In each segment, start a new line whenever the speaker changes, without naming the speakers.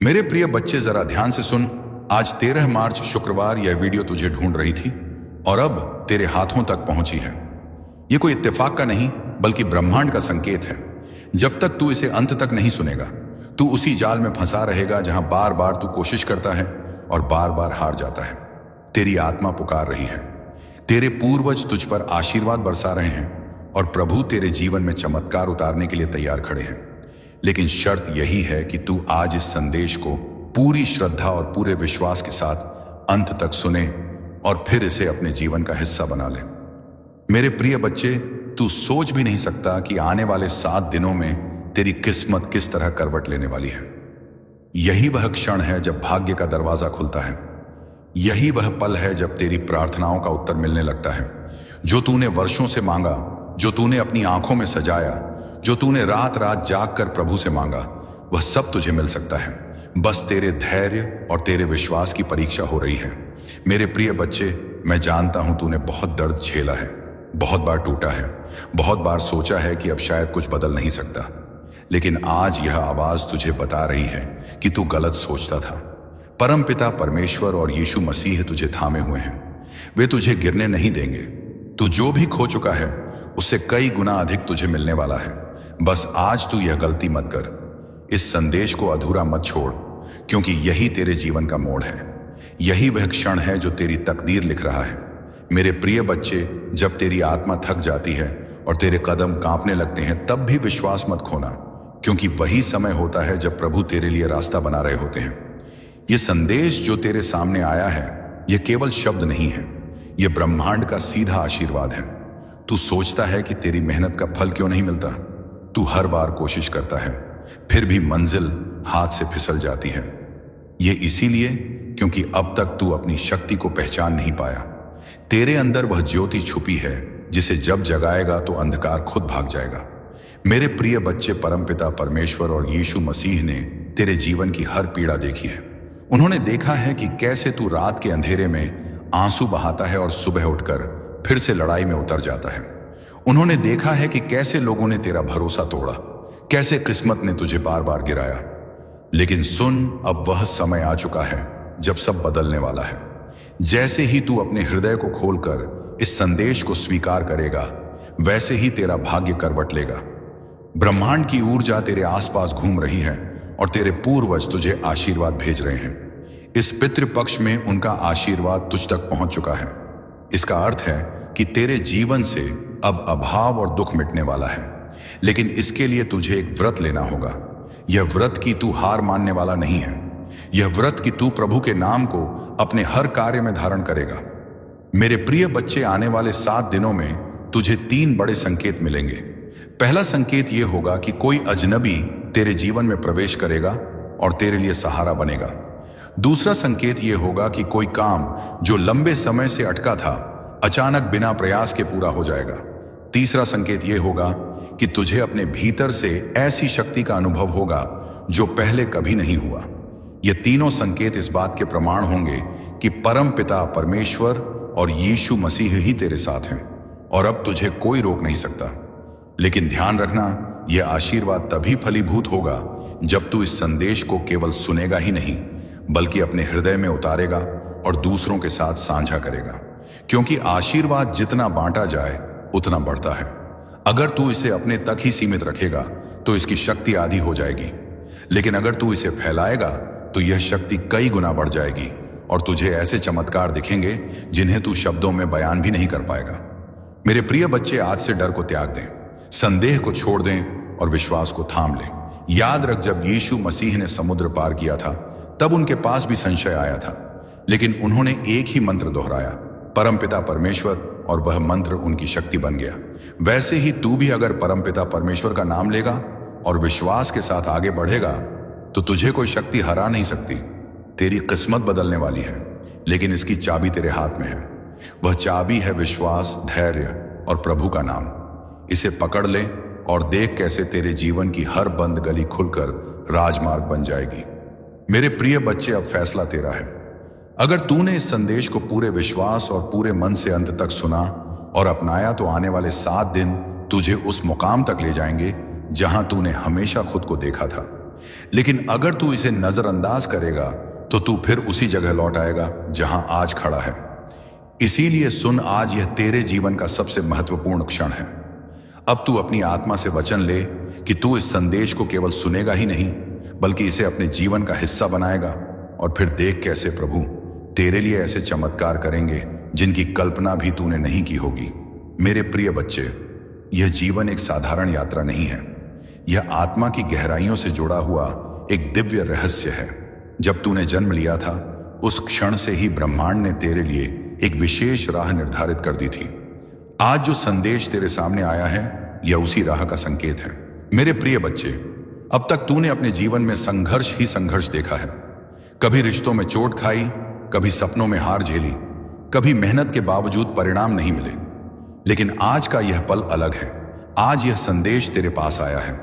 मेरे प्रिय बच्चे, जरा ध्यान से सुन। आज 13 मार्च शुक्रवार यह वीडियो तुझे ढूंढ रही थी और अब तेरे हाथों तक पहुंची है। यह कोई इत्तेफाक का नहीं बल्कि ब्रह्मांड का संकेत है। जब तक तू इसे अंत तक नहीं सुनेगा, तू उसी जाल में फंसा रहेगा जहां बार बार तू कोशिश करता है और बार बार हार जाता है। तेरी आत्मा पुकार रही है, तेरे पूर्वज तुझ पर आशीर्वाद बरसा रहे हैं और प्रभु तेरे जीवन में चमत्कार उतारने के लिए तैयार खड़े हैं। लेकिन शर्त यही है कि तू आज इस संदेश को पूरी श्रद्धा और पूरे विश्वास के साथ अंत तक सुने और फिर इसे अपने जीवन का हिस्सा बना ले। मेरे प्रिय बच्चे, तू सोच भी नहीं सकता कि आने वाले 7 दिनों में तेरी किस्मत किस तरह करवट लेने वाली है। यही वह क्षण है जब भाग्य का दरवाजा खुलता है। यही वह पल है जब तेरी प्रार्थनाओं का उत्तर मिलने लगता है। जो तूने वर्षों से मांगा, जो तूने अपनी आंखों में सजाया, जो तूने रात रात जाग कर प्रभु से मांगा, वह सब तुझे मिल सकता है। बस तेरे धैर्य और तेरे विश्वास की परीक्षा हो रही है। मेरे प्रिय बच्चे, मैं जानता हूं तूने बहुत दर्द झेला है, बहुत बार टूटा है, बहुत बार सोचा है कि अब शायद कुछ बदल नहीं सकता। लेकिन आज यह आवाज तुझे बता रही है कि तू गलत सोचता था। परमपिता परमेश्वर और यीशु मसीह तुझे थामे हुए हैं। वे तुझे गिरने नहीं देंगे। तू जो भी खो चुका है उससे कई गुना अधिक तुझे मिलने वाला है। बस आज तू यह गलती मत कर। इस संदेश को अधूरा मत छोड़, क्योंकि यही तेरे जीवन का मोड़ है। यही वह क्षण है जो तेरी तकदीर लिख रहा है। मेरे प्रिय बच्चे, जब तेरी आत्मा थक जाती है और तेरे कदम कांपने लगते हैं, तब भी विश्वास मत खोना, क्योंकि वही समय होता है जब प्रभु तेरे लिए रास्ता बना रहे होते हैं। यह संदेश जो तेरे सामने आया है, यह केवल शब्द नहीं है, यह ब्रह्मांड का सीधा आशीर्वाद है। तू सोचता है कि तेरी मेहनत का फल क्यों नहीं मिलता। तू हर बार कोशिश करता है, फिर भी मंजिल हाथ से फिसल जाती है। यह इसीलिए क्योंकि अब तक तू अपनी शक्ति को पहचान नहीं पाया। तेरे अंदर वह ज्योति छुपी है जिसे जब जगाएगा तो अंधकार खुद भाग जाएगा। मेरे प्रिय बच्चे, परमपिता परमेश्वर और यीशु मसीह ने तेरे जीवन की हर पीड़ा देखी है। उन्होंने देखा है कि कैसे तू रात के अंधेरे में आंसू बहाता है और सुबह उठकर फिर से लड़ाई में उतर जाता है। उन्होंने देखा है कि कैसे लोगों ने तेरा भरोसा तोड़ा, कैसे किस्मत ने तुझे बार बार गिराया। लेकिन सुन, अब वह समय आ चुका है जब सब बदलने वाला है। जैसे ही तू अपने हृदय को खोलकर इस संदेश को स्वीकार करेगा, वैसे ही तेरा भाग्य करवट लेगा। ब्रह्मांड की ऊर्जा तेरे आसपास घूम रही है और तेरे पूर्वज तुझे आशीर्वाद भेज रहे हैं। इस पितृपक्ष में उनका आशीर्वाद तुझ तक पहुंच चुका है। इसका अर्थ है कि तेरे जीवन से अब अभाव और दुख मिटने वाला है। लेकिन इसके लिए तुझे एक व्रत लेना होगा। यह व्रत की तू हार मानने वाला नहीं है। यह व्रत की तू प्रभु के नाम को अपने हर कार्य में धारण करेगा। मेरे प्रिय बच्चे, आने वाले 7 दिनों में तुझे 3 बड़े संकेत मिलेंगे। पहला संकेत यह होगा कि कोई अजनबी तेरे जीवन में प्रवेश करेगा और तेरे लिए सहारा बनेगा। दूसरा संकेत यह होगा कि कोई काम जो लंबे समय से अटका था, अचानक बिना प्रयास के पूरा हो जाएगा। तीसरा संकेत यह होगा कि तुझे अपने भीतर से ऐसी शक्ति का अनुभव होगा जो पहले कभी नहीं हुआ। ये तीनों संकेत इस बात के प्रमाण होंगे कि परम पिता परमेश्वर और यीशु मसीह ही तेरे साथ हैं और अब तुझे कोई रोक नहीं सकता। लेकिन ध्यान रखना, यह आशीर्वाद तभी फलीभूत होगा जब तू इस संदेश को केवल सुनेगा ही नहीं, बल्कि अपने हृदय में उतारेगा और दूसरों के साथ साझा करेगा। क्योंकि आशीर्वाद जितना बांटा जाए उतना बढ़ता है। अगर तू इसे अपने तक ही सीमित रखेगा तो इसकी शक्ति आधी हो जाएगी, लेकिन अगर तू इसे फैलाएगा तो यह शक्ति कई गुना बढ़ जाएगी और तुझे ऐसे चमत्कार दिखेंगे जिन्हें तू शब्दों में बयान भी नहीं कर पाएगा। मेरे प्रिय बच्चे, आज से डर को त्याग दें, संदेह को छोड़ दें और विश्वास को थाम लें। याद रख, जब यीशु मसीह ने समुद्र पार किया था तब उनके पास भी संशय आया था, लेकिन उन्होंने एक ही मंत्र दोहराया, परमपिता परमेश्वर, और वह मंत्र उनकी शक्ति बन गया। वैसे ही तू भी अगर परमपिता परमेश्वर का नाम लेगा और विश्वास के साथ आगे बढ़ेगा तो तुझे कोई शक्ति हरा नहीं सकती। तेरी किस्मत बदलने वाली है, लेकिन इसकी चाबी तेरे हाथ में है। वह चाबी है विश्वास, धैर्य और प्रभु का नाम। इसे पकड़ ले और देख कैसे तेरे जीवन की हर बंद गली खुलकर राजमार्ग बन जाएगी। मेरे प्रिय बच्चे, अब फैसला तेरा है। अगर तूने इस संदेश को पूरे विश्वास और पूरे मन से अंत तक सुना और अपनाया तो आने वाले 7 दिन तुझे उस मुकाम तक ले जाएंगे जहां तूने हमेशा खुद को देखा था। लेकिन अगर तू इसे नजरअंदाज करेगा तो तू फिर उसी जगह लौट आएगा जहां आज खड़ा है। इसीलिए सुन, आज यह तेरे जीवन का सबसे महत्वपूर्ण क्षण है। अब तू अपनी आत्मा से वचन ले कि तू इस संदेश को केवल सुनेगा ही नहीं, बल्कि इसे अपने जीवन का हिस्सा बनाएगा। और फिर देख कैसे प्रभु तेरे लिए ऐसे चमत्कार करेंगे जिनकी कल्पना भी तूने नहीं की होगी। मेरे प्रिय बच्चे, यह जीवन एक साधारण यात्रा नहीं है। यह आत्मा की गहराइयों से जुड़ा हुआ एक दिव्य रहस्य है। जब तूने जन्म लिया था, उस क्षण से ही ब्रह्मांड ने तेरे लिए एक विशेष राह निर्धारित कर दी थी। आज जो संदेश तेरे सामने आया है, यह उसी राह का संकेत है। मेरे प्रिय बच्चे, अब तक तूने अपने जीवन में संघर्ष ही संघर्ष देखा है। कभी रिश्तों में चोट खाई, कभी सपनों में हार झेली, कभी मेहनत के बावजूद परिणाम नहीं मिले। लेकिन आज का यह पल अलग है। आज यह संदेश तेरे पास आया है।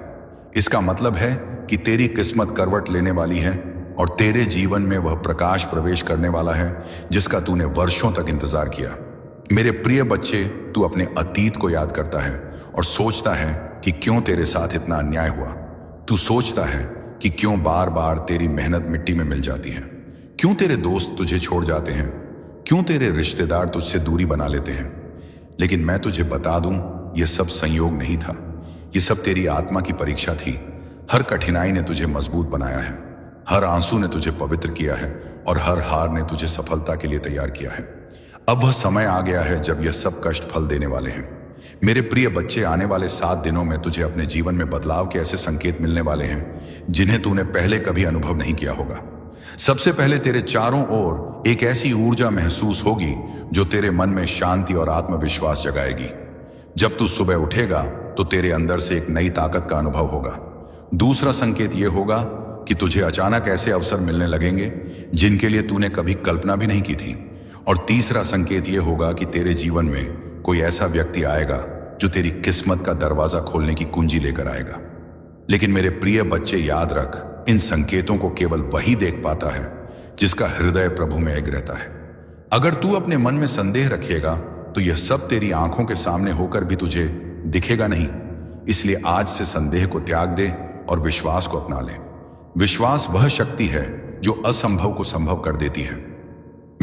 इसका मतलब है कि तेरी किस्मत करवट लेने वाली है और तेरे जीवन में वह प्रकाश प्रवेश करने वाला है जिसका तूने वर्षों तक इंतजार किया। मेरे प्रिय बच्चे, तू अपने अतीत को याद करता है और सोचता है कि क्यों तेरे साथ इतना अन्याय हुआ। तू सोचता है कि क्यों बार बार तेरी मेहनत मिट्टी में मिल जाती है, क्यों तेरे दोस्त तुझे छोड़ जाते हैं, क्यों तेरे रिश्तेदार तुझसे दूरी बना लेते हैं। लेकिन मैं तुझे बता दूं, यह सब संयोग नहीं था। यह सब तेरी आत्मा की परीक्षा थी। हर कठिनाई ने तुझे मजबूत बनाया है, हर आंसू ने तुझे पवित्र किया है और हर हार ने तुझे सफलता के लिए तैयार किया है। अब वह समय आ गया है जब यह सब कष्ट फल देने वाले हैं। मेरे प्रिय बच्चे, आने वाले 7 दिनों में तुझे अपने जीवन में बदलाव के ऐसे संकेत मिलने वाले हैं जिन्हें तूने पहले कभी अनुभव नहीं किया होगा। सबसे पहले तेरे चारों ओर एक ऐसी ऊर्जा महसूस होगी जो तेरे मन में शांति और आत्मविश्वास जगाएगी। जब तू सुबह उठेगा तो तेरे अंदर से एक नई ताकत का अनुभव होगा। दूसरा संकेत यह होगा कि तुझे अचानक ऐसे अवसर मिलने लगेंगे जिनके लिए तूने कभी कल्पना भी नहीं की थी। और तीसरा संकेत यह होगा कि तेरे जीवन में कोई ऐसा व्यक्ति आएगा जो तेरी किस्मत का दरवाजा खोलने की कुंजी लेकर आएगा। लेकिन मेरे प्रिय बच्चे, याद रख, इन संकेतों को केवल वही देख पाता है जिसका हृदय प्रभु में एक रहता है। अगर तू अपने मन में संदेह रखेगा तो यह सब तेरी आंखों के सामने होकर भी तुझे दिखेगा नहीं। इसलिए आज से संदेह को त्याग दे और विश्वास को अपना ले। विश्वास वह शक्ति है जो असंभव को संभव कर देती है।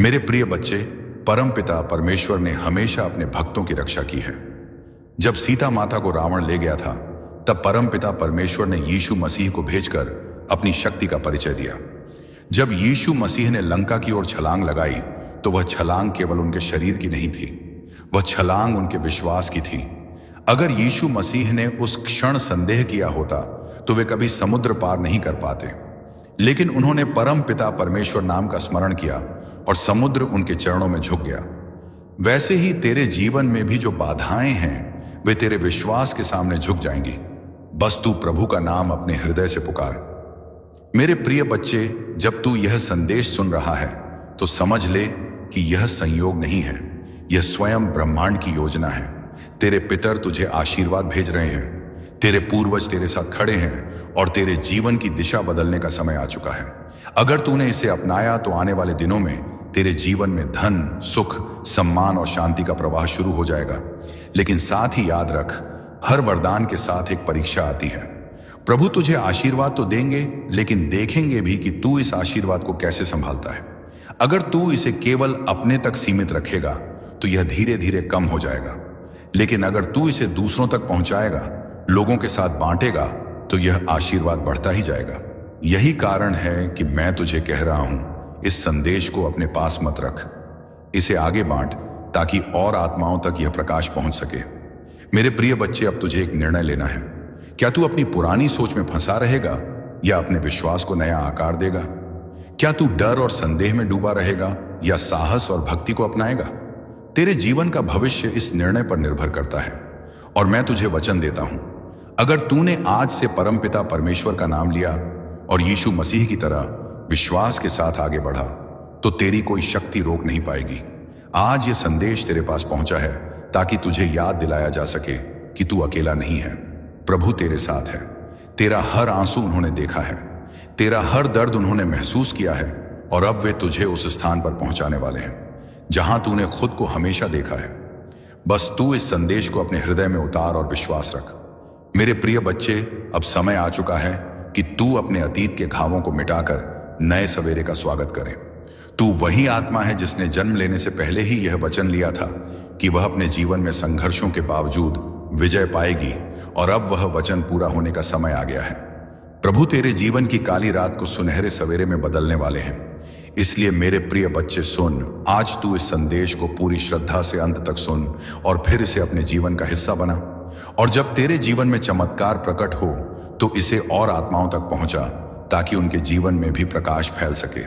मेरे प्रिय बच्चे, परमपिता परमेश्वर ने हमेशा अपने भक्तों की रक्षा की है। जब सीता माता को रावण ले गया था, तब परमपिता परमेश्वर ने यीशु मसीह को भेजकर अपनी शक्ति का परिचय दिया। जब यीशु मसीह ने लंका की ओर छलांग लगाई तो वह छलांग केवल उनके शरीर की नहीं थी, वह छलांग उनके विश्वास की थी। अगर यीशु मसीह ने उस क्षण संदेह किया होता तो वे कभी समुद्र पार नहीं कर पाते। लेकिन उन्होंने परम पिता परमेश्वर नाम का स्मरण किया और समुद्र उनके चरणों में झुक गया। वैसे ही तेरे जीवन में भी जो बाधाएं हैं वे तेरे विश्वास के सामने झुक जाएंगी। बस तू प्रभु का नाम अपने हृदय से पुकार। मेरे प्रिय बच्चे, जब तू यह संदेश सुन रहा है तो समझ ले कि यह संयोग नहीं है, यह स्वयं ब्रह्मांड की योजना है। तेरे पितर तुझे आशीर्वाद भेज रहे हैं, तेरे पूर्वज तेरे साथ खड़े हैं और तेरे जीवन की दिशा बदलने का समय आ चुका है। अगर तूने इसे अपनाया तो आने वाले दिनों में तेरे जीवन में धन, सुख, सम्मान और शांति का प्रवाह शुरू हो जाएगा। लेकिन साथ ही याद रख, हर वरदान के साथ एक परीक्षा आती है। प्रभु तुझे आशीर्वाद तो देंगे, लेकिन देखेंगे भी कि तू इस आशीर्वाद को कैसे संभालता है। अगर तू इसे केवल अपने तक सीमित रखेगा तो यह धीरे धीरे कम हो जाएगा, लेकिन अगर तू इसे दूसरों तक पहुंचाएगा, लोगों के साथ बांटेगा, तो यह आशीर्वाद बढ़ता ही जाएगा। यही कारण है कि मैं तुझे कह रहा हूं, इस संदेश को अपने पास मत रख, इसे आगे बांट ताकि और आत्माओं तक यह प्रकाश पहुंच सके। मेरे प्रिय बच्चे, अब तुझे एक निर्णय लेना है। क्या तू अपनी पुरानी सोच में फंसा रहेगा या अपने विश्वास को नया आकार देगा? क्या तू डर और संदेह में डूबा रहेगा या साहस और भक्ति को अपनाएगा? तेरे जीवन का भविष्य इस निर्णय पर निर्भर करता है। और मैं तुझे वचन देता हूं, अगर तूने आज से परमपिता परमेश्वर का नाम लिया और यीशु मसीह की तरह विश्वास के साथ आगे बढ़ा, तो तेरी कोई शक्ति रोक नहीं पाएगी। आज यह संदेश तेरे पास पहुंचा है ताकि तुझे याद दिलाया जा सके कि तू अकेला नहीं है। प्रभु तेरे साथ है। तेरा हर आंसू उन्होंने देखा है, तेरा हर दर्द उन्होंने महसूस किया है और अब वे तुझे उस स्थान पर पहुंचाने वाले हैं जहां तूने खुद को हमेशा देखा है। बस तू इस संदेश को अपने हृदय में उतार और विश्वास रख। मेरे प्रिय बच्चे, अब समय आ चुका है कि तू अपने अतीत के घावों को मिटाकर नए सवेरे का स्वागत करे। तू वही आत्मा है जिसने जन्म लेने से पहले ही यह वचन लिया था कि वह अपने जीवन में संघर्षों के बावजूद विजय पाएगी, और अब वह वचन पूरा होने का समय आ गया है। प्रभु तेरे जीवन की काली रात को सुनहरे सवेरे में बदलने वाले हैं। इसलिए मेरे प्रिय बच्चे सुन, आज तू इस संदेश को पूरी श्रद्धा से अंत तक सुन और फिर इसे अपने जीवन का हिस्सा बना। और जब तेरे जीवन में चमत्कार प्रकट हो तो इसे और आत्माओं तक पहुंचा, ताकि उनके जीवन में भी प्रकाश फैल सके।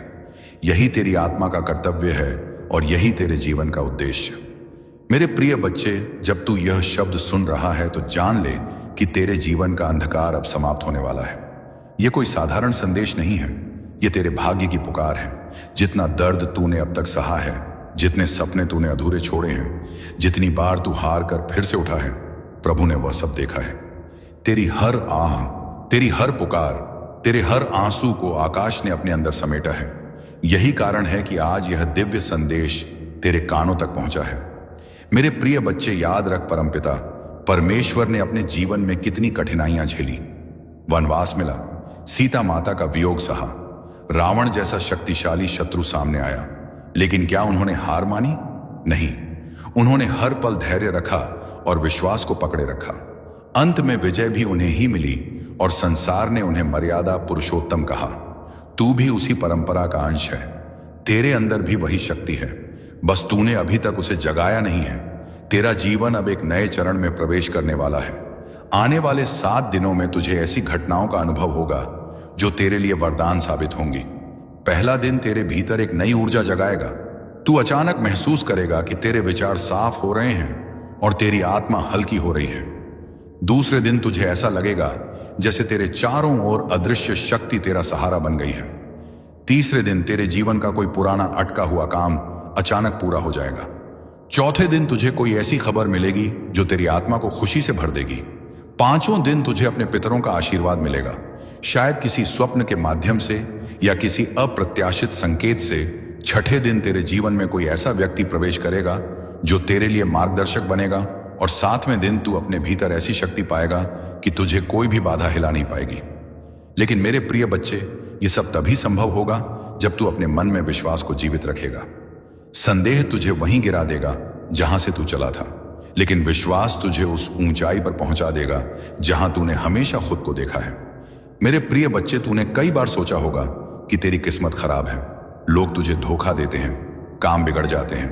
यही तेरी आत्मा का कर्तव्य है और यही तेरे जीवन का उद्देश्य। मेरे प्रिय बच्चे, जब तू यह शब्द सुन रहा है तो जान ले कि तेरे जीवन का अंधकार अब समाप्त होने वाला है। यह कोई साधारण संदेश नहीं है, यह तेरे भाग्य की पुकार है। जितना दर्द तूने अब तक सहा है, जितने सपने तूने अधूरे छोड़े हैं, जितनी बार तू हार कर फिर से उठा है, प्रभु ने वह सब देखा है। तेरी हर आह, तेरी हर पुकार, तेरे हर आंसू को आकाश ने अपने अंदर समेटा है। यही कारण है कि आज यह दिव्य संदेश तेरे कानों तक पहुंचा है। मेरे प्रिय बच्चे, याद रख, परमपिता परमेश्वर ने अपने जीवन में कितनी कठिनाइयां झेली। वनवास मिला, सीता माता का वियोग सहा, रावण जैसा शक्तिशाली शत्रु सामने आया, लेकिन क्या उन्होंने हार मानी? नहीं, उन्होंने हर पल धैर्य रखा और विश्वास को पकड़े रखा। अंत में विजय भी उन्हें ही मिली और संसार ने उन्हें मर्यादा पुरुषोत्तम कहा। तू भी उसी परंपरा का अंश है। तेरे अंदर भी वही शक्ति है, बस तूने अभी तक उसे जगाया नहीं है। तेरा जीवन अब एक नए चरण में प्रवेश करने वाला है। आने वाले 7 दिनों में तुझे ऐसी घटनाओं का अनुभव होगा जो तेरे लिए वरदान साबित होंगी। पहला दिन तेरे भीतर एक नई ऊर्जा जगाएगा। तू अचानक महसूस करेगा कि तेरे विचार साफ हो रहे हैं और तेरी आत्मा हल्की हो रही है। दूसरे दिन तुझे ऐसा लगेगा जैसे तेरे चारों ओर अदृश्य शक्ति तेरा सहारा बन गई है। तीसरे दिन तेरे जीवन का कोई पुराना अटका हुआ काम अचानक पूरा हो जाएगा। चौथे दिन तुझे कोई ऐसी खबर मिलेगी जो तेरी आत्मा को खुशी से भर देगी। पांचों दिन तुझे अपने पितरों का आशीर्वाद मिलेगा, शायद किसी स्वप्न के माध्यम से या किसी अप्रत्याशित संकेत से। छठे दिन तेरे जीवन में कोई ऐसा व्यक्ति प्रवेश करेगा जो तेरे लिए मार्गदर्शक बनेगा, और 7वें दिन तू अपने भीतर ऐसी शक्ति पाएगा कि तुझे कोई भी बाधा हिला नहीं पाएगी। लेकिन मेरे प्रिय बच्चे, ये सब तभी संभव होगा जब तू अपने मन में विश्वास को जीवित रखेगा। संदेह तुझे वहीं गिरा देगा जहां से तू चला था, लेकिन विश्वास तुझे उस ऊंचाई पर पहुंचा देगा जहां तूने हमेशा खुद को देखा है। मेरे प्रिय बच्चे, तूने कई बार सोचा होगा कि तेरी किस्मत खराब है, लोग तुझे धोखा देते हैं, काम बिगड़ जाते हैं,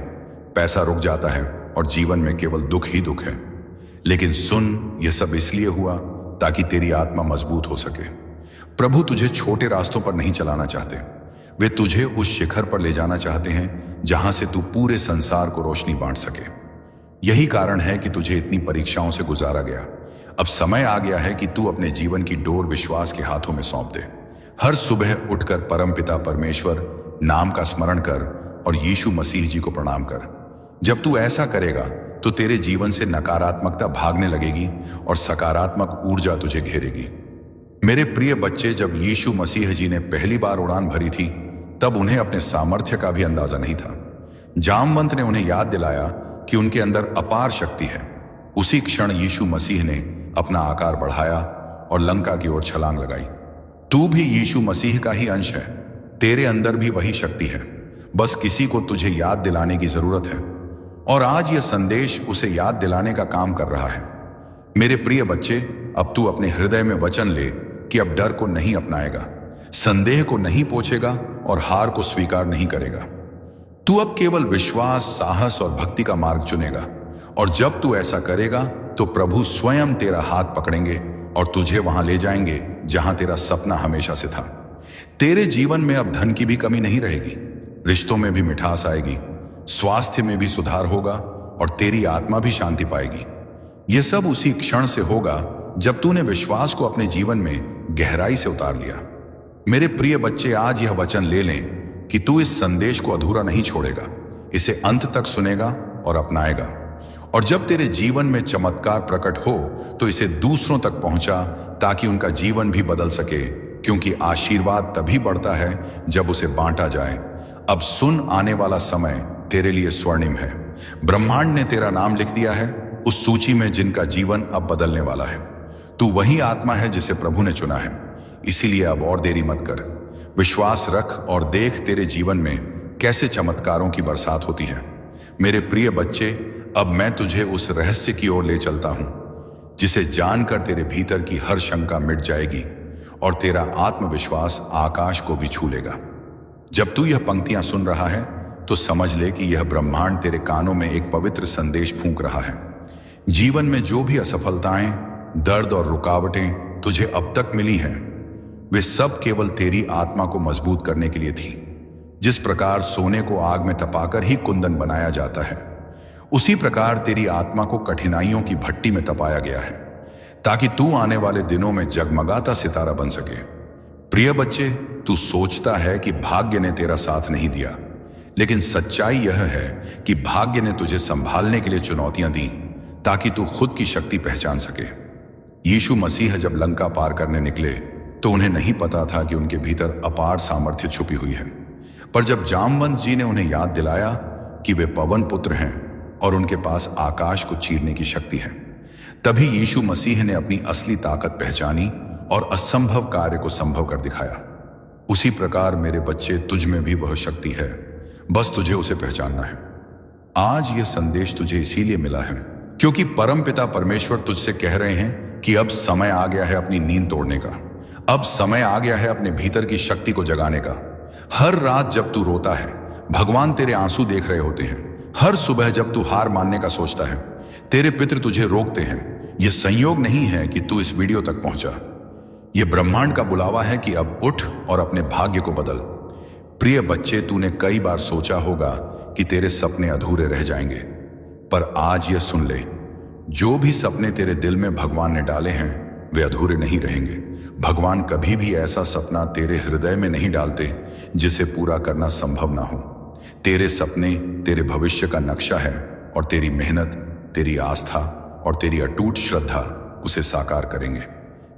पैसा रुक जाता है और जीवन में केवल दुख ही दुख है। लेकिन सुन, यह सब इसलिए हुआ ताकि तेरी आत्मा मजबूत हो सके। प्रभु तुझे छोटे रास्तों पर नहीं चलाना चाहते, वे तुझे उस शिखर पर ले जाना चाहते हैं जहां से तू पूरे संसार को रोशनी बांट सके। यही कारण है कि तुझे इतनी परीक्षाओं से गुजारा गया। अब समय आ गया है कि तू अपने जीवन की डोर विश्वास के हाथों में सौंप दे। हर सुबह उठकर परमपिता परमेश्वर नाम का स्मरण कर और यीशु मसीह जी को प्रणाम कर। जब तू ऐसा करेगा तो तेरे जीवन से नकारात्मकता भागने लगेगी और सकारात्मक ऊर्जा तुझे घेरेगी। मेरे प्रिय बच्चे, जब यीशु मसीह जी ने पहली बार उड़ान भरी थी तब उन्हें अपने सामर्थ्य का भी अंदाजा नहीं था। जामवंत ने उन्हें याद दिलाया कि उनके अंदर अपार शक्ति है। उसी क्षण यीशु मसीह ने अपना आकार बढ़ाया और लंका की ओर छलांग लगाई। तू भी यीशु मसीह का ही अंश है, तेरे अंदर भी वही शक्ति है, बस किसी को तुझे याद दिलाने की जरूरत है। और आज यह संदेश उसे याद दिलाने का काम कर रहा है। मेरे प्रिय बच्चे, अब तू अपने हृदय में वचन ले कि अब डर को नहीं अपनाएगा, संदेह को नहीं पोछेगा और हार को स्वीकार नहीं करेगा। तू अब केवल विश्वास, साहस और भक्ति का मार्ग चुनेगा, और जब तू ऐसा करेगा तो प्रभु स्वयं तेरा हाथ पकड़ेंगे और तुझे वहां ले जाएंगे जहां तेरा सपना हमेशा से था। तेरे जीवन में अब धन की भी कमी नहीं रहेगी, रिश्तों में भी मिठास आएगी, स्वास्थ्य में भी सुधार होगा और तेरी आत्मा भी शांति पाएगी। यह सब उसी क्षण से होगा जब तूने विश्वास को अपने जीवन में गहराई से उतार लिया। मेरे प्रिय बच्चे, आज यह वचन ले लें कि तू इस संदेश को अधूरा नहीं छोड़ेगा, इसे अंत तक सुनेगा और अपनाएगा। और जब तेरे जीवन में चमत्कार प्रकट हो तो इसे दूसरों तक पहुंचा ताकि उनका जीवन भी बदल सके, क्योंकि आशीर्वाद तभी बढ़ता है जब उसे बांटा जाए। अब सुन, आने वाला समय तेरे लिए स्वर्णिम है। ब्रह्मांड ने तेरा नाम लिख दिया है उस सूची में जिनका जीवन अब बदलने वाला है। तू वही आत्मा है जिसे प्रभु ने चुना है। इसीलिए अब और देरी मत कर। विश्वास रख और देख तेरे जीवन में कैसे चमत्कारों की बरसात होती है। मेरे प्रिय बच्चे, अब मैं तुझे उस रहस्य की ओर ले चलता हूं जिसे जानकर तेरे भीतर की हर शंका मिट जाएगी और तेरा आत्मविश्वास आकाश को भी छू लेगा। जब तू यह पंक्तियां सुन रहा है तो समझ ले कि यह ब्रह्मांड तेरे कानों में एक पवित्र संदेश फूंक रहा है। जीवन में जो भी असफलताएं, दर्द और रुकावटें तुझे अब तक मिली हैं, वे सब केवल तेरी आत्मा को मजबूत करने के लिए थी। जिस प्रकार सोने को आग में तपाकर ही कुंदन बनाया जाता है, उसी प्रकार तेरी आत्मा को कठिनाइयों की भट्टी में तपाया गया है ताकि तू आने वाले दिनों में जगमगाता सितारा बन सके। प्रिय बच्चे, तू सोचता है कि भाग्य ने तेरा साथ नहीं दिया, लेकिन सच्चाई यह है कि भाग्य ने तुझे संभालने के लिए चुनौतियां दी ताकि तू खुद की शक्ति पहचान सके। यीशु मसीह जब लंका पार करने निकले तो उन्हें नहीं पता था कि उनके भीतर अपार सामर्थ्य छुपी हुई है, पर जब जामवंत जी ने उन्हें याद दिलाया कि वे पवन पुत्र हैं और उनके पास आकाश को चीरने की शक्ति है, तभी यीशु मसीह ने अपनी असली ताकत पहचानी और असंभव कार्य को संभव कर दिखाया। उसी प्रकार मेरे बच्चे, तुझ में भी वह शक्ति है, बस तुझे उसे पहचानना है। आज यह संदेश तुझे इसीलिए मिला है क्योंकि परमपिता परमेश्वर तुझसे कह रहे हैं कि अब समय आ गया है अपनी नींद तोड़ने का। अब समय आ गया है अपने भीतर की शक्ति को जगाने का। हर रात जब तू रोता है, भगवान तेरे आंसू देख रहे होते हैं। हर सुबह जब तू हार मानने का सोचता है, तेरे पितृ तुझे रोकते हैं। यह संयोग नहीं है कि तू इस वीडियो तक पहुंचा। यह ब्रह्मांड का बुलावा है कि अब उठ और अपने भाग्य को बदल। प्रिय बच्चे, तूने कई बार सोचा होगा कि तेरे सपने अधूरे रह जाएंगे, पर आज यह सुन ले, जो भी सपने तेरे दिल में भगवान ने डाले हैं वे अधूरे नहीं रहेंगे। भगवान कभी भी ऐसा सपना तेरे हृदय में नहीं डालते जिसे पूरा करना संभव ना हो। तेरे सपने तेरे भविष्य का नक्शा है और तेरी मेहनत, तेरी आस्था और तेरी अटूट श्रद्धा उसे साकार करेंगे।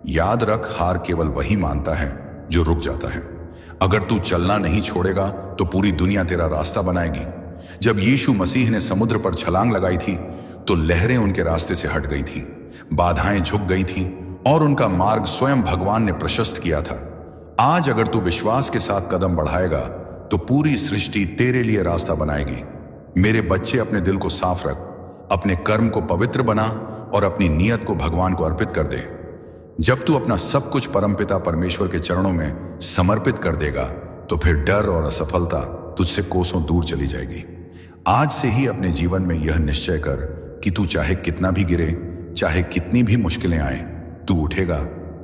याद रख, हार केवल वही मानता है जो रुक जाता है। अगर तू चलना नहीं छोड़ेगा तो पूरी दुनिया तेरा रास्ता बनाएगी। जब यीशु मसीह ने समुद्र पर छलांग लगाई थी तो लहरें उनके रास्ते से हट गई थीं, बाधाएं झुक गई थीं और उनका मार्ग स्वयं भगवान ने प्रशस्त किया था। आज अगर तू विश्वास के साथ कदम बढ़ाएगा तो पूरी सृष्टि तेरे लिए रास्ता बनाएगी। मेरे बच्चे, अपने दिल को साफ रख, अपने कर्म को पवित्र बना और अपनी नीयत को भगवान को अर्पित कर दे। जब तू अपना सब कुछ परमपिता परमेश्वर के चरणों में समर्पित कर देगा तो फिर डर और असफलता तुझसे कोसों दूर चली जाएगी। आज से ही अपने जीवन में यह निश्चय कर कि तू चाहे कितना भी गिरे, चाहे कितनी भी मुश्किलें आए, तू उठेगा,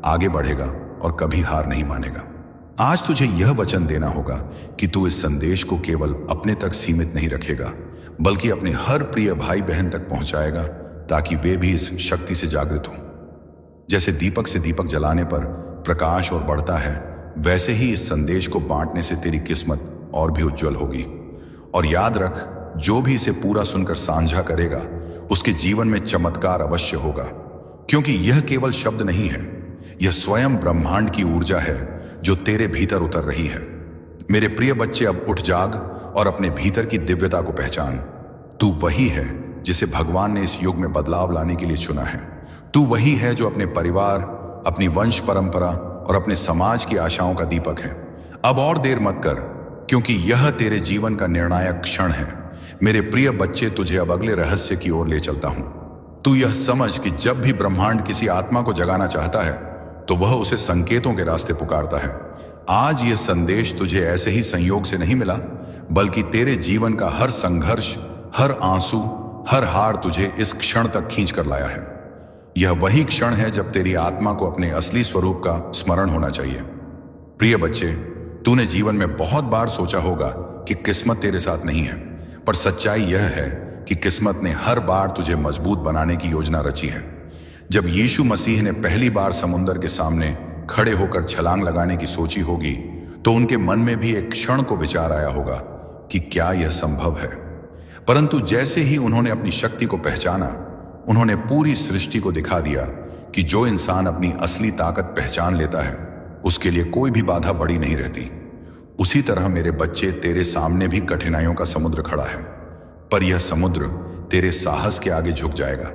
आगे बढ़ेगा और कभी हार नहीं मानेगा। आज तुझे यह वचन देना होगा कि तू इस संदेश को केवल अपने तक सीमित नहीं रखेगा, बल्कि अपने हर प्रिय भाई बहन तक पहुंचाएगा ताकि वे भी इस शक्ति से जागृत हों। जैसे दीपक से दीपक जलाने पर प्रकाश और बढ़ता है, वैसे ही इस संदेश को बांटने से तेरी किस्मत और भी उज्जवल होगी। और याद रख, जो भी इसे पूरा सुनकर साझा करेगा उसके जीवन में चमत्कार अवश्य होगा, क्योंकि यह केवल शब्द नहीं है, यह स्वयं ब्रह्मांड की ऊर्जा है जो तेरे भीतर उतर रही है। मेरे प्रिय बच्चे, अब उठ जाग और अपने भीतर की दिव्यता को पहचान। तू वही है जिसे भगवान ने इस युग में बदलाव लाने के लिए चुना है। तू वही है जो अपने परिवार, अपनी वंश परंपरा और अपने समाज की आशाओं का दीपक है। अब और देर मत कर, क्योंकि यह तेरे जीवन का निर्णायक क्षण है। मेरे प्रिय बच्चे, तुझे अब अगले रहस्य की ओर ले चलता हूं। तू यह समझ कि जब भी ब्रह्मांड किसी आत्मा को जगाना चाहता है तो वह उसे संकेतों के रास्ते पुकारता है। आज यह संदेश तुझे ऐसे ही संयोग से नहीं मिला, बल्कि तेरे जीवन का हर संघर्ष, हर आंसू, हर हार तुझे इस क्षण तक खींच कर लाया है। यह वही क्षण है जब तेरी आत्मा को अपने असली स्वरूप का स्मरण होना चाहिए। प्रिय बच्चे, तूने जीवन में बहुत बार सोचा होगा कि किस्मत तेरे साथ नहीं है, पर सच्चाई यह है कि किस्मत ने हर बार तुझे मजबूत बनाने की योजना रची है। जब यीशु मसीह ने पहली बार समुद्र के सामने खड़े होकर छलांग लगाने की सोची होगी तो उनके मन में भी एक क्षण को विचार आया होगा कि क्या यह संभव है। परंतु जैसे ही उन्होंने अपनी शक्ति को पहचाना, उन्होंने पूरी सृष्टि को दिखा दिया कि जो इंसान अपनी असली ताकत पहचान लेता है उसके लिए कोई भी बाधा बड़ी नहीं रहती। उसी तरह मेरे बच्चे, तेरे सामने भी कठिनाइयों का समुद्र खड़ा है, पर यह समुद्र तेरे साहस के आगे झुक जाएगा।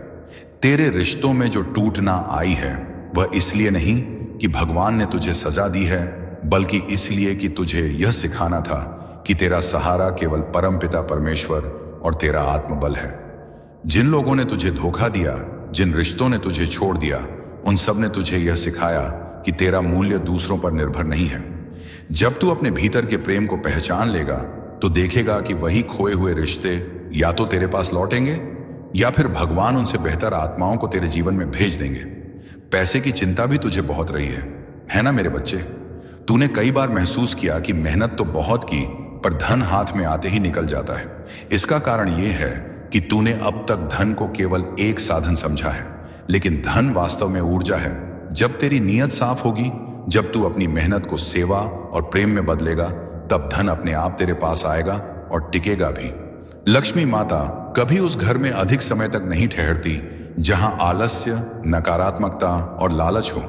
तेरे रिश्तों में जो टूटना आई है वह इसलिए नहीं कि भगवान ने तुझे सजा दी है, बल्कि इसलिए कि तुझे यह सिखाना था कि तेरा सहारा केवल परमपिता परमेश्वर और तेरा आत्मबल है। जिन लोगों ने तुझे धोखा दिया, जिन रिश्तों ने तुझे छोड़ दिया, उन सब ने तुझे यह सिखाया कि तेरा मूल्य दूसरों पर निर्भर नहीं है। जब तू अपने भीतर के प्रेम को पहचान लेगा तो देखेगा कि वही खोए हुए रिश्ते या तो तेरे पास लौटेंगे या फिर भगवान उनसे बेहतर आत्माओं को तेरे जीवन में भेज देंगे। पैसे की चिंता भी तुझे बहुत रही है ना मेरे बच्चे? तूने कई बार महसूस किया कि मेहनत तो बहुत की पर धन हाथ में आते ही निकल जाता है। इसका कारण यह है कि तूने अब तक धन को केवल एक साधन समझा है, लेकिन धन वास्तव में ऊर्जा है। जब तेरी नीयत साफ होगी, जब तू अपनी मेहनत को सेवा और प्रेम में बदलेगा, तब धन अपने आप तेरे पास आएगा और टिकेगा भी। लक्ष्मी माता कभी उस घर में अधिक समय तक नहीं ठहरती जहां आलस्य, नकारात्मकता और लालच हो,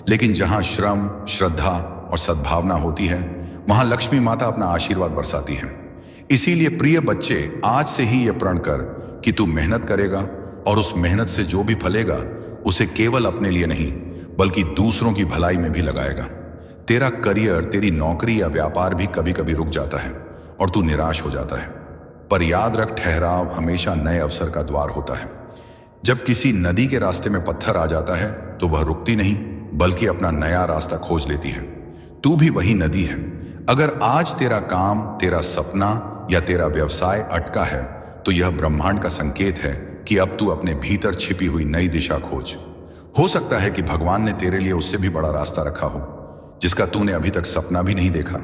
लेकिन जहां श्रम, श्रद्धा और सद्भावना होती है, वहां लक्ष्मी माता अपना आशीर्वाद बरसाती है। इसीलिए प्रिय बच्चे, आज से ही यह प्रण कर कि तू मेहनत करेगा और उस मेहनत से जो भी फलेगा उसे केवल अपने लिए नहीं बल्कि दूसरों की भलाई में भी लगाएगा। तेरा करियर, तेरी नौकरी या व्यापार भी कभी कभी रुक जाता है और तू निराश हो जाता है, पर याद रख, ठहराव हमेशा नए अवसर का द्वार होता है। जब किसी नदी के रास्ते में पत्थर आ जाता है तो वह रुकती नहीं बल्कि अपना नया रास्ता खोज लेती है। तू भी वही नदी है। अगर आज तेरा काम, तेरा सपना या तेरा व्यवसाय अटका है तो यह ब्रह्मांड का संकेत है कि अब तू अपने भीतर छिपी हुई नई दिशा खोज। हो सकता है कि भगवान ने तेरे लिए उससे भी बड़ा रास्ता रखा हो जिसका तूने अभी तक सपना भी नहीं देखा।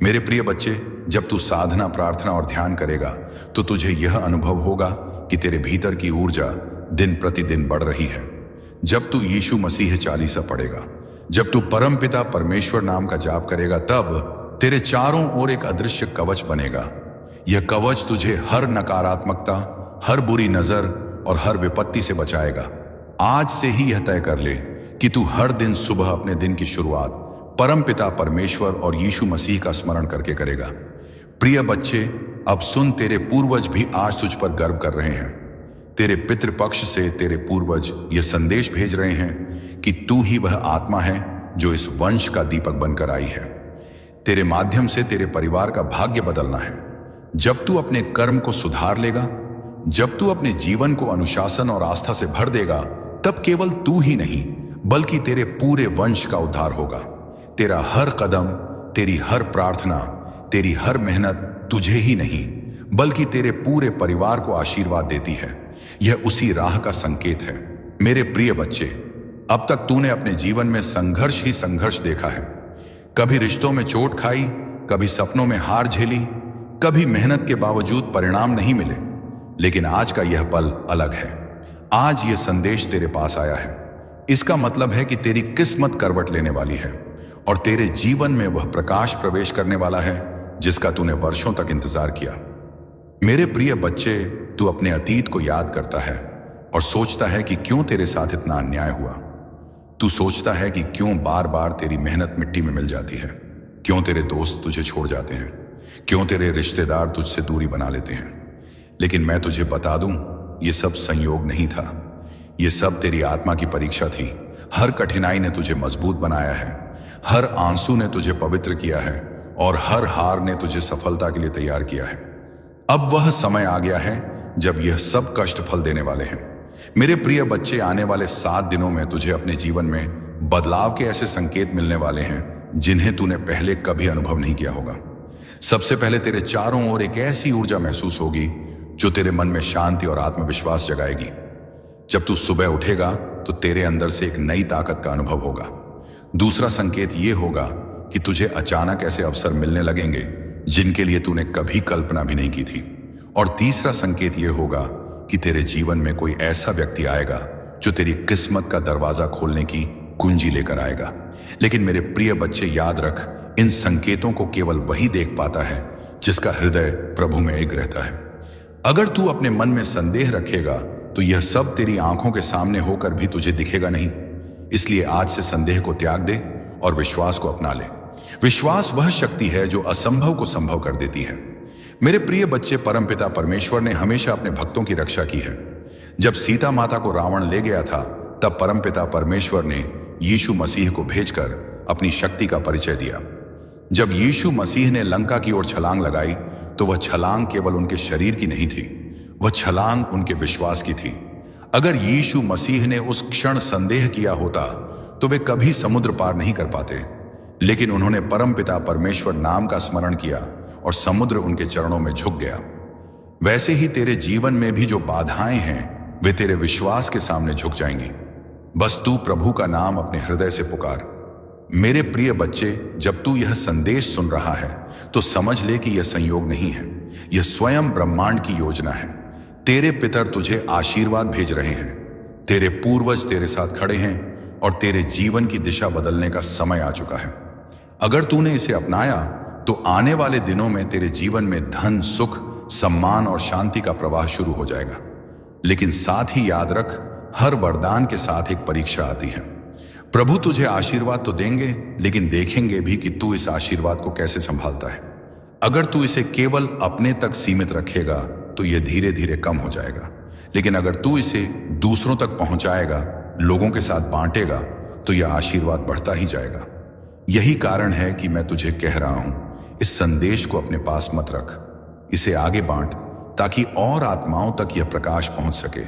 मेरे प्रिय बच्चे, जब तू साधना, प्रार्थना और ध्यान करेगा तो तुझे यह अनुभव होगा कि तेरे भीतर की ऊर्जा दिन प्रतिदिन बढ़ रही है। जब तू यीशु मसीह चालीसा पढ़ेगा, जब तू परमपिता परमेश्वर नाम का जाप करेगा, तब तेरे चारों ओर एक अदृश्य कवच बनेगा। यह कवच तुझे हर नकारात्मकता, हर बुरी नजर और हर विपत्ति से बचाएगा। आज से ही यह तय कर ले कि तू हर दिन सुबह अपने दिन की शुरुआत परमपिता परमेश्वर और यीशु मसीह का स्मरण करके करेगा। प्रिय बच्चे, अब सुन, तेरे पूर्वज भी आज तुझ पर गर्व कर रहे हैं। तेरे पितृपक्ष से तेरे पूर्वज यह संदेश भेज रहे हैं कि तू ही वह आत्मा है जो इस वंश का दीपक बनकर आई है। तेरे माध्यम से तेरे परिवार का भाग्य बदलना है। जब तू अपने कर्म को सुधार लेगा, जब तू अपने जीवन को अनुशासन और आस्था से भर देगा, तब केवल तू ही नहीं बल्कि तेरे पूरे वंश का उद्धार होगा। तेरा हर कदम, तेरी हर प्रार्थना, तेरी हर मेहनत तुझे ही नहीं बल्कि तेरे पूरे परिवार को आशीर्वाद देती है। यह उसी राह का संकेत है। मेरे प्रिय बच्चे, अब तक तूने अपने जीवन में संघर्ष ही संघर्ष देखा है। कभी रिश्तों में चोट खाई, कभी सपनों में हार झेली, कभी मेहनत के बावजूद परिणाम नहीं मिले, लेकिन आज का यह पल अलग है। आज यह संदेश तेरे पास आया है। इसका मतलब है कि तेरी किस्मत करवट लेने वाली है और तेरे जीवन में वह प्रकाश प्रवेश करने वाला है जिसका तूने वर्षों तक इंतजार किया। मेरे प्रिय बच्चे, तू अपने अतीत को याद करता है और सोचता है कि क्यों तेरे साथ इतना अन्याय हुआ। तू सोचता है कि क्यों बार बार तेरी मेहनत मिट्टी में मिल जाती है, क्यों तेरे दोस्त तुझे छोड़ जाते हैं, क्यों तेरे रिश्तेदार तुझसे दूरी बना लेते हैं। लेकिन मैं तुझे बता दूं, ये सब संयोग नहीं था, ये सब तेरी आत्मा की परीक्षा थी। हर कठिनाई ने तुझे मजबूत बनाया है, हर आंसू ने तुझे पवित्र किया है और हर हार ने तुझे सफलता के लिए तैयार किया है। अब वह समय आ गया है जब यह सब कष्ट फल देने वाले हैं। मेरे प्रिय बच्चे, आने वाले 7 दिनों में तुझे अपने जीवन में बदलाव के ऐसे संकेत मिलने वाले हैं जिन्हें तूने पहले कभी अनुभव नहीं किया होगा। सबसे पहले तेरे चारों ओर एक ऐसी ऊर्जा महसूस होगी जो तेरे मन में शांति और आत्मविश्वास जगाएगी। जब तू सुबह उठेगा तो तेरे अंदर से एक नई ताकत का अनुभव होगा। दूसरा संकेत यह होगा कि तुझे अचानक ऐसे अवसर मिलने लगेंगे जिनके लिए तूने कभी कल्पना भी नहीं की थी। और तीसरा संकेत यह होगा कि तेरे जीवन में कोई ऐसा व्यक्ति आएगा जो तेरी किस्मत का दरवाजा खोलने की कुंजी लेकर आएगा। लेकिन मेरे प्रिय बच्चे, याद रख, इन संकेतों को केवल वही देख पाता है जिसका हृदय प्रभु में एक रहता है। अगर तू अपने मन में संदेह रखेगा तो यह सब तेरी आंखों के सामने होकर भी तुझे दिखेगा नहीं। इसलिए आज से संदेह को त्याग दे और विश्वास को अपना ले। विश्वास वह शक्ति है जो असंभव को संभव कर देती है। मेरे प्रिय बच्चे, परमपिता परमेश्वर ने हमेशा अपने भक्तों की रक्षा की है। जब सीता माता को रावण ले गया था, तब परमपिता परमेश्वर ने यीशु मसीह को भेजकर अपनी शक्ति का परिचय दिया। जब यीशु मसीह ने लंका की ओर छलांग लगाई तो वह छलांग केवल उनके शरीर की नहीं थी, वह छलांग उनके विश्वास की थी। अगर यीशु मसीह ने उस क्षण संदेह किया होता तो वे कभी समुद्र पार नहीं कर पाते, लेकिन उन्होंने परमपिता परमेश्वर नाम का स्मरण किया और समुद्र उनके चरणों में झुक गया। वैसे ही तेरे जीवन में भी जो बाधाएं हैं वे तेरे विश्वास के सामने झुक जाएंगी। बस तू प्रभु का नाम अपने हृदय से पुकार। मेरे प्रिय बच्चे, जब तू यह संदेश सुन रहा है तो समझ ले कि यह संयोग नहीं है, यह स्वयं ब्रह्मांड की योजना है। तेरे पितर तुझे आशीर्वाद भेज रहे हैं, तेरे पूर्वज तेरे साथ खड़े हैं और तेरे जीवन की दिशा बदलने का समय आ चुका है। अगर तूने इसे अपनाया तो आने वाले दिनों में तेरे जीवन में धन, सुख, सम्मान और शांति का प्रवाह शुरू हो जाएगा। लेकिन साथ ही याद रख, हर वरदान के साथ एक परीक्षा आती है। प्रभु तुझे आशीर्वाद तो देंगे, लेकिन देखेंगे भी कि तू इस आशीर्वाद को कैसे संभालता है। अगर तू इसे केवल अपने तक सीमित रखेगा तो यह धीरे धीरे कम हो जाएगा, लेकिन अगर तू इसे दूसरों तक पहुंचाएगा, लोगों के साथ बांटेगा, तो यह आशीर्वाद बढ़ता ही जाएगा। यही कारण है कि मैं तुझे कह रहा हूं, इस संदेश को अपने पास मत रख, इसे आगे बांट ताकि और आत्माओं तक यह प्रकाश पहुंच सके।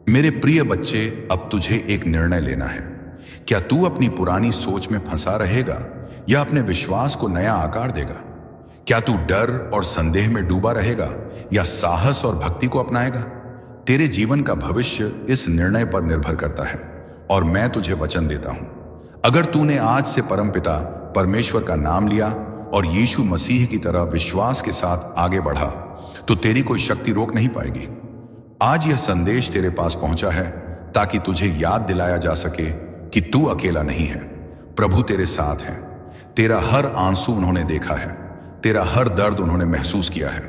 मेरे प्रिय बच्चे, अब तुझे एक निर्णय लेना है। क्या तू अपनी पुरानी सोच में फंसा रहेगा या अपने विश्वास को नया आकार देगा? क्या तू डर और संदेह में डूबा रहेगा या साहस और भक्ति को अपनाएगा? तेरे जीवन का भविष्य इस निर्णय पर निर्भर करता है और मैं तुझे वचन देता हूं, अगर तूने आज से परमपिता परमेश्वर का नाम लिया और यीशु मसीह की तरह विश्वास के साथ आगे बढ़ा तो तेरी कोई शक्ति रोक नहीं पाएगी। आज यह संदेश तेरे पास पहुंचा है ताकि तुझे याद दिलाया जा सके कि तू अकेला नहीं है। प्रभु तेरे साथ है। तेरा हर आंसू उन्होंने देखा है, तेरा हर दर्द उन्होंने महसूस किया है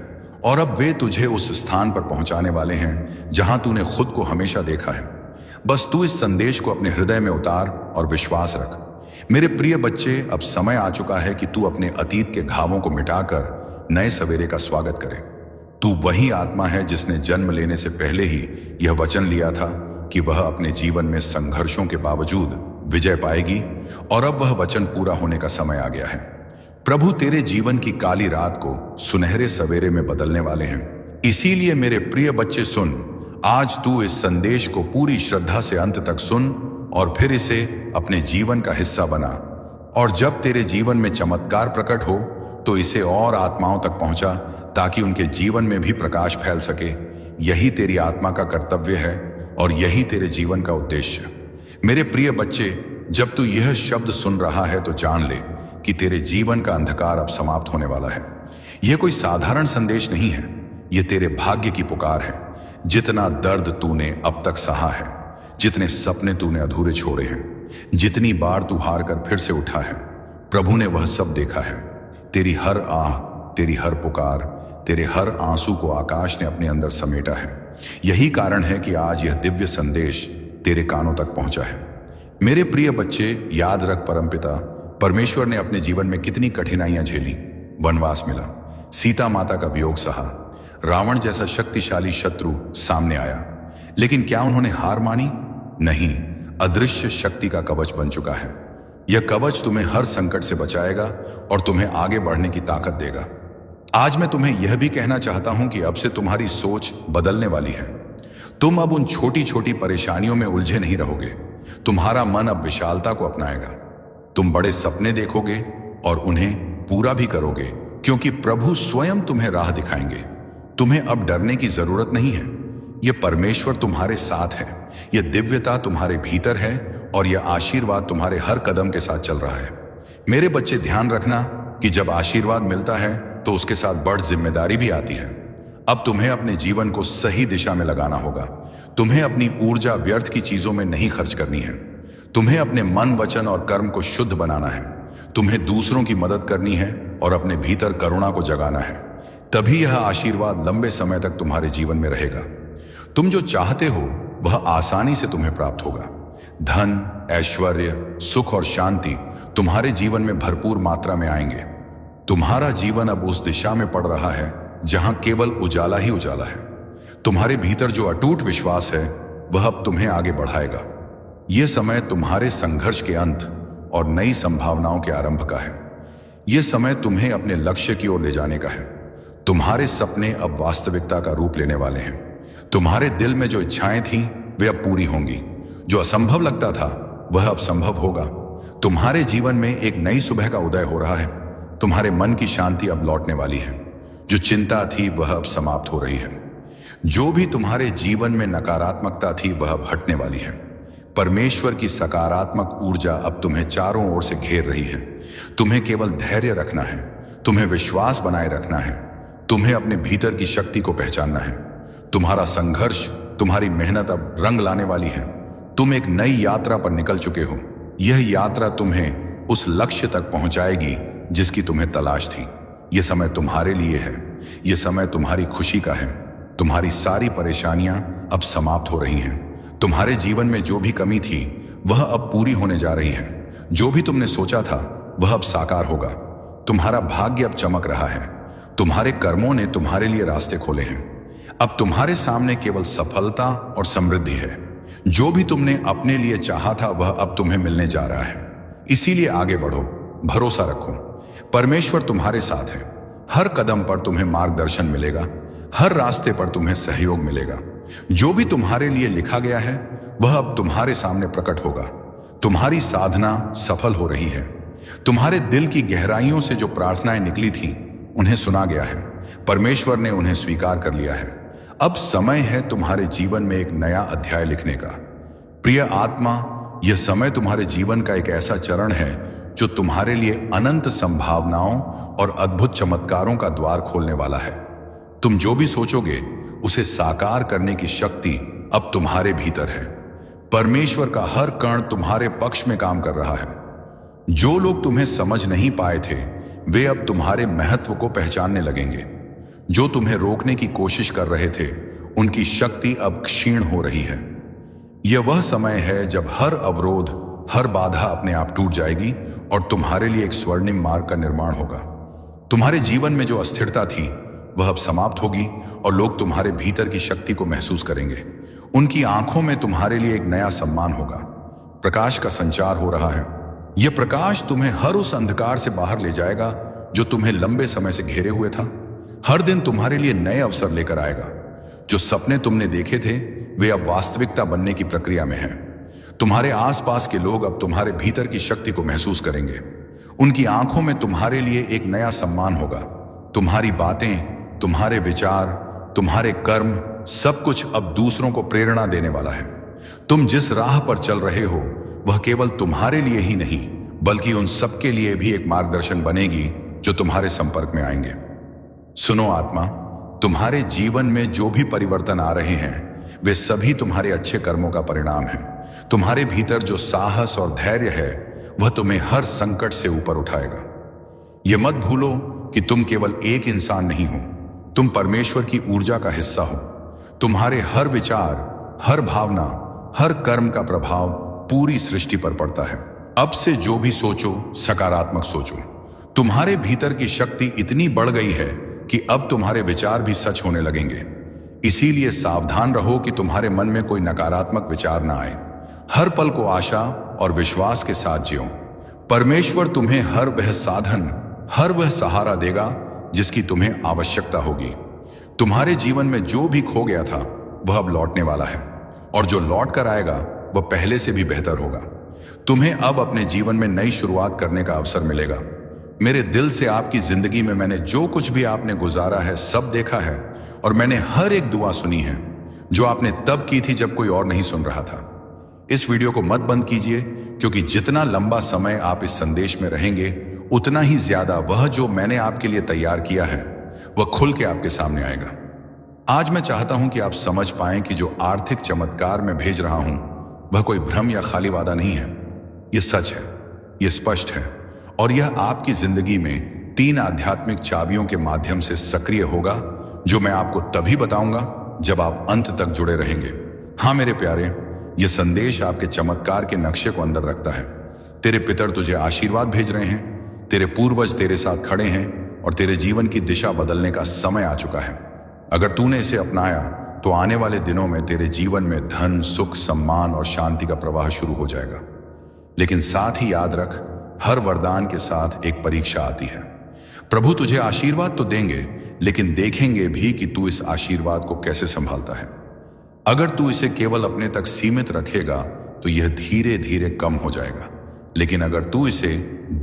और अब वे तुझे उस स्थान पर पहुंचाने वाले हैं जहां तूने खुद को हमेशा देखा है। बस तू इस संदेश को अपने हृदय में उतार और विश्वास रख। मेरे प्रिय बच्चे, अब समय आ चुका है कि तू अपने अतीत के घावों को मिटाकर नए सवेरे का स्वागत करे। तू वही आत्मा है जिसने जन्म लेने से पहले ही यह वचन लिया था कि वह अपने जीवन में संघर्षों के बावजूद विजय पाएगी और अब वह वचन पूरा होने का समय आ गया है। प्रभु तेरे जीवन की काली रात को सुनहरे सवेरे में बदलने वाले हैं। इसीलिए मेरे प्रिय बच्चे सुन, आज तू इस संदेश को पूरी श्रद्धा से अंत तक सुन और फिर इसे अपने जीवन का हिस्सा बना। और जब तेरे जीवन में चमत्कार प्रकट हो तो इसे और आत्माओं तक पहुंचा ताकि उनके जीवन में भी प्रकाश फैल सके। यही तेरी आत्मा का कर्तव्य है और यही तेरे जीवन का उद्देश्य। मेरे प्रिय बच्चे, जब तू यह शब्द सुन रहा है तो जान ले कि तेरे जीवन का अंधकार अब समाप्त होने वाला है। यह कोई साधारण संदेश नहीं है, यह तेरे भाग्य की पुकार है। जितना दर्द तूने अब तक सहा है, जितने सपने तूने अधूरे छोड़े हैं, जितनी बार तू हार कर फिर से उठा है, प्रभु ने वह सब देखा है। तेरी हर आह, तेरी हर पुकार, तेरे हर आंसू को आकाश ने अपने अंदर समेटा है। यही कारण है कि आज यह दिव्य संदेश तेरे कानों तक पहुंचा है। मेरे प्रिय बच्चे, याद रख, परमपिता परमेश्वर ने अपने जीवन में कितनी कठिनाइयां झेली। वनवास मिला, सीता माता का वियोग सहा, रावण जैसा शक्तिशाली शत्रु सामने आया, लेकिन क्या उन्होंने हार मानी? नहीं। अदृश्य शक्ति का कवच बन चुका है। यह कवच तुम्हें हर संकट से बचाएगा और तुम्हें आगे बढ़ने की ताकत देगा। आज मैं तुम्हें यह भी कहना चाहता हूं कि अब से तुम्हारी सोच बदलने वाली है। तुम अब उन छोटी छोटी परेशानियों में उलझे नहीं रहोगे। तुम्हारा मन अब विशालता को अपनाएगा। तुम बड़े सपने देखोगे और उन्हें पूरा भी करोगे, क्योंकि प्रभु स्वयं तुम्हें राह दिखाएंगे। तुम्हें अब डरने की जरूरत नहीं है। यह परमेश्वर तुम्हारे साथ है, यह दिव्यता तुम्हारे भीतर है और यह आशीर्वाद तुम्हारे हर कदम के साथ चल रहा है। मेरे बच्चे, ध्यान रखना कि जब आशीर्वाद मिलता है तो उसके साथ बड़ी जिम्मेदारी भी आती है। अब तुम्हें अपने जीवन को सही दिशा में लगाना होगा। तुम्हें अपनी ऊर्जा व्यर्थ की चीजों में नहीं खर्च करनी है। तुम्हें अपने मन, वचन और कर्म को शुद्ध बनाना है। तुम्हें दूसरों की मदद करनी है और अपने भीतर करुणा को जगाना है। तभी यह आशीर्वाद लंबे समय तक तुम्हारे जीवन में रहेगा। तुम जो चाहते हो वह आसानी से तुम्हें प्राप्त होगा। धन, ऐश्वर्य, सुख और शांति तुम्हारे जीवन में भरपूर मात्रा में आएंगे। तुम्हारा जीवन अब उस दिशा में पड़ रहा है जहां केवल उजाला ही उजाला है। तुम्हारे भीतर जो अटूट विश्वास है वह अब तुम्हें आगे बढ़ाएगा। यह समय तुम्हारे संघर्ष के अंत और नई संभावनाओं के आरंभ का है। यह समय तुम्हें अपने लक्ष्य की ओर ले जाने का है। तुम्हारे सपने अब वास्तविकता का रूप लेने वाले हैं। तुम्हारे दिल में जो इच्छाएं थीं वे अब पूरी होंगी। जो असंभव लगता था वह अब संभव होगा। तुम्हारे जीवन में एक नई सुबह का उदय हो रहा है। तुम्हारे मन की शांति अब लौटने वाली है। जो चिंता थी वह अब समाप्त हो रही है। जो भी तुम्हारे जीवन में नकारात्मकता थी वह अब हटने वाली है। परमेश्वर की सकारात्मक ऊर्जा अब तुम्हें चारों ओर से घेर रही है। तुम्हें केवल धैर्य रखना है, तुम्हें विश्वास बनाए रखना है, तुम्हें अपने भीतर की शक्ति को पहचानना है। तुम्हारा संघर्ष, तुम्हारी मेहनत अब रंग लाने वाली है। तुम एक नई यात्रा पर निकल चुके हो। यह यात्रा तुम्हें उस लक्ष्य तक पहुंचाएगी जिसकी तुम्हें तलाश थी। यह समय तुम्हारे लिए है। यह समय तुम्हारी खुशी का है। तुम्हारी सारी परेशानियां अब समाप्त हो रही हैं। तुम्हारे जीवन में जो भी कमी थी वह अब पूरी होने जा रही है। जो भी तुमने सोचा था वह अब साकार होगा। तुम्हारा भाग्य अब चमक रहा है। तुम्हारे कर्मों ने तुम्हारे लिए रास्ते खोले हैं। अब तुम्हारे सामने केवल सफलता और समृद्धि है। जो भी तुमने अपने लिए चाहा था वह अब तुम्हें मिलने जा रहा है। इसीलिए आगे बढ़ो, भरोसा रखो। परमेश्वर तुम्हारे साथ है। हर कदम पर तुम्हें मार्गदर्शन मिलेगा। हर रास्ते पर तुम्हें सहयोग मिलेगा। जो भी तुम्हारे लिए लिखा गया है वह अब तुम्हारे सामने प्रकट होगा। तुम्हारी साधना सफल हो रही है। तुम्हारे दिल की गहराइयों से जो प्रार्थनाएं निकली थीं उन्हें सुना गया है। परमेश्वर ने उन्हें स्वीकार कर लिया है। अब समय है तुम्हारे जीवन में एक नया अध्याय लिखने का। प्रिय आत्मा, यह समय तुम्हारे जीवन का एक ऐसा चरण है जो तुम्हारे लिए अनंत संभावनाओं और अद्भुत चमत्कारों का द्वार खोलने वाला है। तुम जो भी सोचोगे उसे साकार करने की शक्ति अब तुम्हारे भीतर है। परमेश्वर का हर कण तुम्हारे पक्ष में काम कर रहा है। जो लोग तुम्हें समझ नहीं पाए थे वे अब तुम्हारे महत्व को पहचानने लगेंगे। जो तुम्हें रोकने की कोशिश कर रहे थे उनकी शक्ति अब क्षीण हो रही है। यह वह समय है जब हर अवरोध, हर बाधा अपने आप टूट जाएगी और तुम्हारे लिए एक स्वर्णिम मार्ग का निर्माण होगा। तुम्हारे जीवन में जो अस्थिरता थी वह अब समाप्त होगी और लोग तुम्हारे भीतर की शक्ति को महसूस करेंगे। उनकी आंखों में तुम्हारे लिए एक नया सम्मान होगा। प्रकाश का संचार हो रहा है। यह प्रकाश तुम्हें हर उस अंधकार से बाहर ले जाएगा जो तुम्हें लंबे समय से घेरे हुए था। हर दिन तुम्हारे लिए नए अवसर लेकर आएगा। जो सपने तुमने देखे थे वे अब वास्तविकता बनने की प्रक्रिया में हैं। तुम्हारे आसपास के लोग अब तुम्हारे भीतर की शक्ति को महसूस करेंगे। उनकी आंखों में तुम्हारे लिए एक नया सम्मान होगा। तुम्हारी बातें, तुम्हारे विचार, तुम्हारे कर्म, सब कुछ अब दूसरों को प्रेरणा देने वाला है। तुम जिस राह पर चल रहे हो वह केवल तुम्हारे लिए ही नहीं बल्कि उन सबके लिए भी एक मार्गदर्शन बनेगी जो तुम्हारे संपर्क में आएंगे। सुनो आत्मा, तुम्हारे जीवन में जो भी परिवर्तन आ रहे हैं वे सभी तुम्हारे अच्छे कर्मों का परिणाम है। तुम्हारे भीतर जो साहस और धैर्य है वह तुम्हें हर संकट से ऊपर उठाएगा। यह मत भूलो कि तुम केवल एक इंसान नहीं हो, तुम परमेश्वर की ऊर्जा का हिस्सा हो। तुम्हारे हर विचार, हर भावना, हर कर्म का प्रभाव पूरी सृष्टि पर पड़ता है। अब से जो भी सोचो सकारात्मक सोचो। तुम्हारे भीतर की शक्ति इतनी बढ़ गई है कि अब तुम्हारे विचार भी सच होने लगेंगे। इसीलिए सावधान रहो कि तुम्हारे मन में कोई नकारात्मक विचार ना आए। हर पल को आशा और विश्वास के साथ जियो। परमेश्वर तुम्हें हर वह साधन, हर वह सहारा देगा जिसकी तुम्हें आवश्यकता होगी। तुम्हारे जीवन में जो भी खो गया था वह अब लौटने वाला है और जो लौट कर आएगा वह पहले से भी बेहतर होगा। तुम्हें अब अपने जीवन में नई शुरुआत करने का अवसर मिलेगा। मेरे दिल से आपकी जिंदगी में मैंने जो कुछ भी आपने गुजारा है सब देखा है और मैंने हर एक दुआ सुनी है जो आपने तब की थी जब कोई और नहीं सुन रहा था। इस वीडियो को मत बंद कीजिए क्योंकि जितना लंबा समय आप इस संदेश में रहेंगे उतना ही ज्यादा वह जो मैंने आपके लिए तैयार किया है वह खुल के आपके सामने आएगा। आज मैं चाहता हूं कि आप समझ पाएं कि जो आर्थिक चमत्कार मैं भेज रहा हूं वह कोई भ्रम या खाली वादा नहीं है। यह सच है, यह स्पष्ट है और यह आपकी जिंदगी में 3 आध्यात्मिक चाबियों के माध्यम से सक्रिय होगा जो मैं आपको तभी बताऊंगा जब आप अंत तक जुड़े रहेंगे। हाँ मेरे प्यारे, यह संदेश आपके चमत्कार के नक्शे को अंदर रखता है। तेरे पितर तुझे आशीर्वाद भेज रहे हैं, तेरे पूर्वज तेरे साथ खड़े हैं और तेरे जीवन की दिशा बदलने का समय आ चुका है। अगर तूने इसे अपनाया तो आने वाले दिनों में तेरे जीवन में धन, सुख, सम्मान और शांति का प्रवाह शुरू हो जाएगा। लेकिन साथ ही याद रख, हर वरदान के साथ एक परीक्षा आती है। प्रभु तुझे आशीर्वाद तो देंगे, लेकिन देखेंगे भी कि तू इस आशीर्वाद को कैसे संभालता है। अगर तू इसे केवल अपने तक सीमित रखेगा तो यह धीरे धीरे कम हो जाएगा, लेकिन अगर तू इसे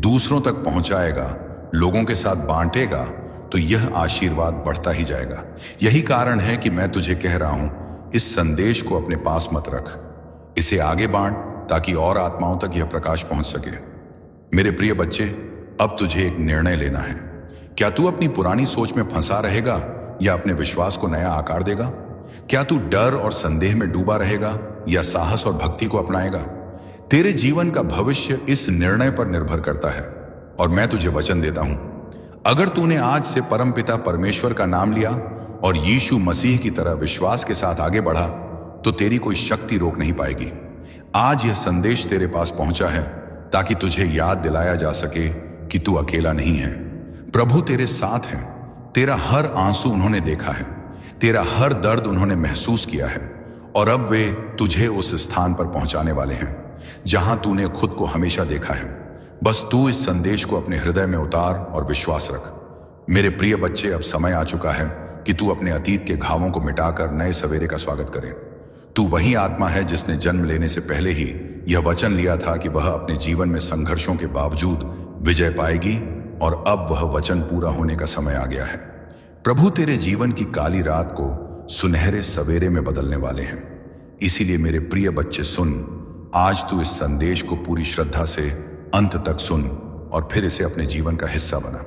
दूसरों तक पहुंचाएगा, लोगों के साथ बांटेगा, तो यह आशीर्वाद बढ़ता ही जाएगा। यही कारण है कि मैं तुझे कह रहा हूं, इस संदेश को अपने पास मत रख, इसे आगे बांट ताकि और आत्माओं तक यह प्रकाश पहुंच सके। मेरे प्रिय बच्चे, अब तुझे एक निर्णय लेना है। क्या तू अपनी पुरानी सोच में फंसा रहेगा या अपने विश्वास को नया आकार देगा? क्या तू डर और संदेह में डूबा रहेगा या साहस और भक्ति को अपनाएगा? तेरे जीवन का भविष्य इस निर्णय पर निर्भर करता है। और मैं तुझे वचन देता हूं, अगर तूने आज से परमपिता परमेश्वर का नाम लिया और यीशु मसीह की तरह विश्वास के साथ आगे बढ़ा, तो तेरी कोई शक्ति रोक नहीं पाएगी। आज यह संदेश तेरे पास पहुंचा है ताकि तुझे याद दिलाया जा सके कि तू अकेला नहीं है। प्रभु तेरे साथ है। तेरा हर आंसू उन्होंने देखा है, तेरा हर दर्द उन्होंने महसूस किया है, और अब वे तुझे उस स्थान पर पहुंचाने वाले हैं जहां तूने खुद को हमेशा देखा है। बस तू इस संदेश को अपने हृदय में उतार और विश्वास रख। मेरे प्रिय बच्चे, अब समय आ चुका है कि तू अपने अतीत के घावों को मिटाकर नए सवेरे का स्वागत करे। तू वही आत्मा है जिसने जन्म लेने से पहले ही यह वचन लिया था कि वह अपने जीवन में संघर्षों के बावजूद विजय पाएगी, और अब वह वचन पूरा होने का समय आ गया है। प्रभु तेरे जीवन की काली रात को सुनहरे सवेरे में बदलने वाले हैं। इसीलिए मेरे प्रिय बच्चे सुन, आज तू इस संदेश को पूरी श्रद्धा से अंत तक सुन और फिर इसे अपने जीवन का हिस्सा बना।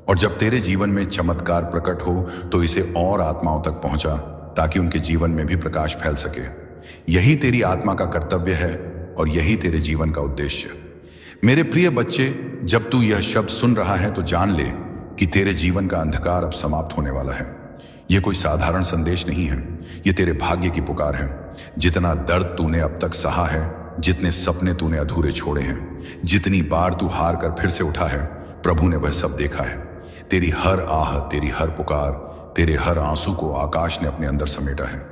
और जब तेरे जीवन में चमत्कार प्रकट हो तो इसे और आत्माओं तक पहुंचा ताकि उनके जीवन में भी प्रकाश फैल सके। यही तेरी आत्मा का कर्तव्य है और यही तेरे जीवन का उद्देश्य। मेरे प्रिय बच्चे, जब तू यह शब्द सुन रहा है तो जान ले कि तेरे जीवन का अंधकार अब समाप्त होने वाला है। यह कोई साधारण संदेश नहीं है, यह तेरे भाग्य की पुकार है। जितना दर्द तूने अब तक सहा है, जितने सपने तूने अधूरे छोड़े हैं, जितनी बार तू हार कर फिर से उठा है, प्रभु ने वह सब देखा है। तेरी हर आह, तेरी हर पुकार, तेरे हर आंसू को आकाश ने अपने अंदर समेटा है।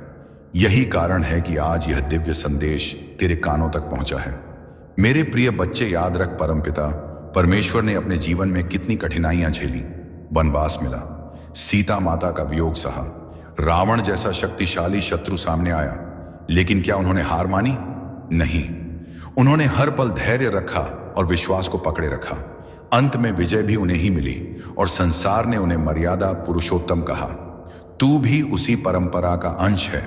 यही कारण है कि आज यह दिव्य संदेश तेरे कानों तक पहुंचा है। मेरे प्रिय बच्चे, याद रख, परमपिता परमेश्वर ने अपने जीवन में कितनी कठिनाइयां झेली। वनवास मिला, सीता माता का वियोग सहा, रावण जैसा शक्तिशाली शत्रु सामने आया, लेकिन क्या उन्होंने हार मानी? नहीं, उन्होंने हर पल धैर्य रखा और विश्वास को पकड़े रखा। अंत में विजय भी उन्हें ही मिली और संसार ने उन्हें मर्यादा पुरुषोत्तम कहा। तू भी उसी परंपरा का अंश है।